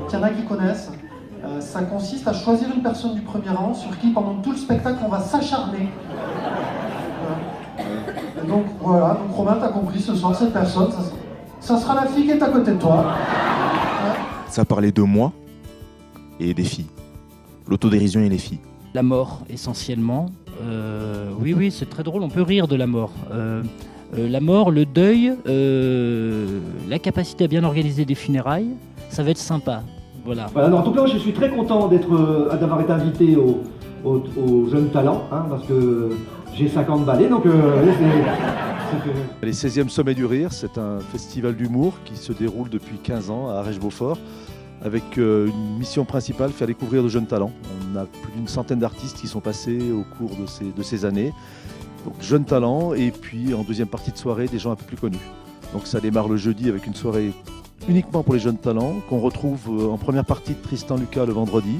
Il y en a qui connaissent. Ça consiste à choisir une personne du premier rang sur qui, pendant tout le spectacle, on va s'acharner. Et donc voilà, donc Romain, t'as compris, ce soir, cette personne, ça sera la fille qui est à côté de toi. Ça parlait de moi et des filles. L'autodérision et les filles. La mort, essentiellement. Oui, c'est très drôle, on peut rire de la mort. La mort, le deuil, la capacité à bien organiser des funérailles, ça va être sympa. Voilà. En tout cas, je suis très content d'avoir été invité aux jeunes talents, hein, parce que j'ai 50 balais, donc Les 16e Sommets du Rire, c'est un festival d'humour qui se déroule depuis 15 ans à Arèche-Beaufort, avec une mission principale, faire découvrir de jeunes talents. On a plus d'une centaine d'artistes qui sont passés au cours de ces années. Donc jeunes talents, et puis en deuxième partie de soirée, des gens un peu plus connus. Donc ça démarre le jeudi avec une soirée uniquement pour les jeunes talents, qu'on retrouve en première partie de Tristan Lucas le vendredi.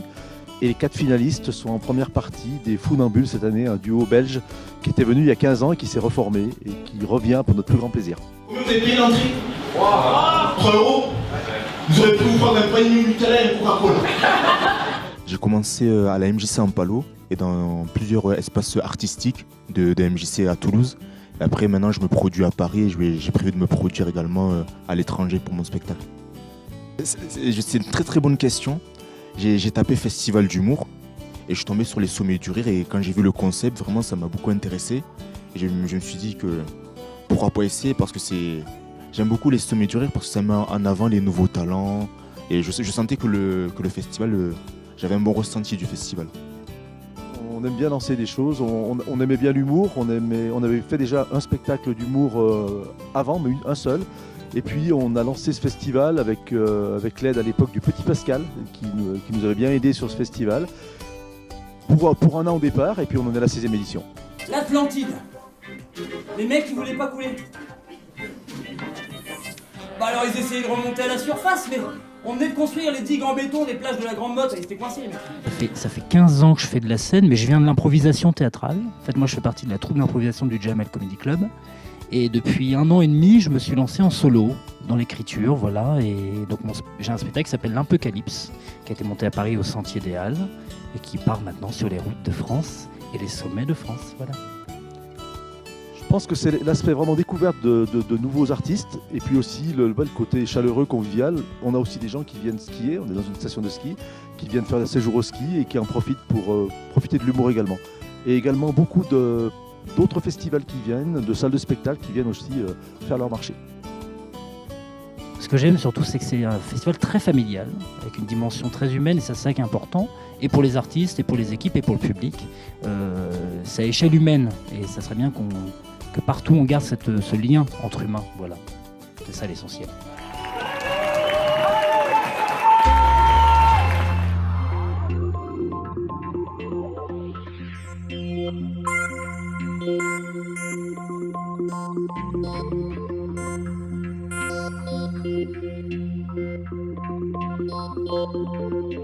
Et les 4 finalistes sont en première partie des Funambules cette année, un duo belge qui était venu il y a 15 ans et qui s'est reformé et qui revient pour notre plus grand plaisir. Combien vous avez payé l'entrée? 3 euros. Vous aurez pu vous prendre un panier Nutella et un Coca-Cola. J'ai commencé à la MJC en Palo et dans plusieurs espaces artistiques de MJC à Toulouse. Et après, maintenant, je me produis à Paris et j'ai prévu de me produire également à l'étranger pour mon spectacle. C'est une très très bonne question. J'ai tapé festival d'humour et je suis tombé sur les sommets du rire, et quand j'ai vu le concept, vraiment ça m'a beaucoup intéressé. Et je me suis dit que pourquoi pas essayer, parce que j'aime beaucoup les sommets du rire parce que ça met en avant les nouveaux talents, et je sentais que le festival, j'avais un bon ressenti du festival. On aime bien lancer des choses, on aimait bien l'humour, on avait fait déjà un spectacle d'humour avant, mais un seul. Et puis on a lancé ce festival avec l'aide à l'époque du Petit Pascal, qui nous avait bien aidé sur ce festival, pour un an au départ, et puis on en est à la 16e édition. L'Atlantide. Les mecs qui voulaient pas couler. Bah alors ils essayaient de remonter à la surface, mais on venait de construire les digues en béton des plages de la Grande Motte, ils étaient coincés les mecs. Ça fait 15 ans que je fais de la scène, mais je viens de l'improvisation théâtrale. En fait, moi je fais partie de la troupe d'improvisation du Jamel Comedy Club. Et depuis 1 an et demi, je me suis lancé en solo, dans l'écriture, voilà. Et donc j'ai un spectacle qui s'appelle L'Impocalypse, qui a été monté à Paris au Sentier des Halles, et qui part maintenant sur les routes de France et les sommets de France, voilà. Je pense que c'est l'aspect vraiment découverte de nouveaux artistes, et puis aussi le côté chaleureux, convivial. On a aussi des gens qui viennent skier, on est dans une station de ski, qui viennent faire un séjour au ski et qui en profitent pour profiter de l'humour également. Et également beaucoup d'autres festivals qui viennent, de salles de spectacle qui viennent aussi faire leur marché. Ce que j'aime surtout, c'est que c'est un festival très familial, avec une dimension très humaine, et c'est ça qui est important, et pour les artistes, et pour les équipes, et pour le public. C'est à échelle humaine, et ça serait bien que partout on garde ce lien entre humains, voilà. C'est ça l'essentiel. Thank you.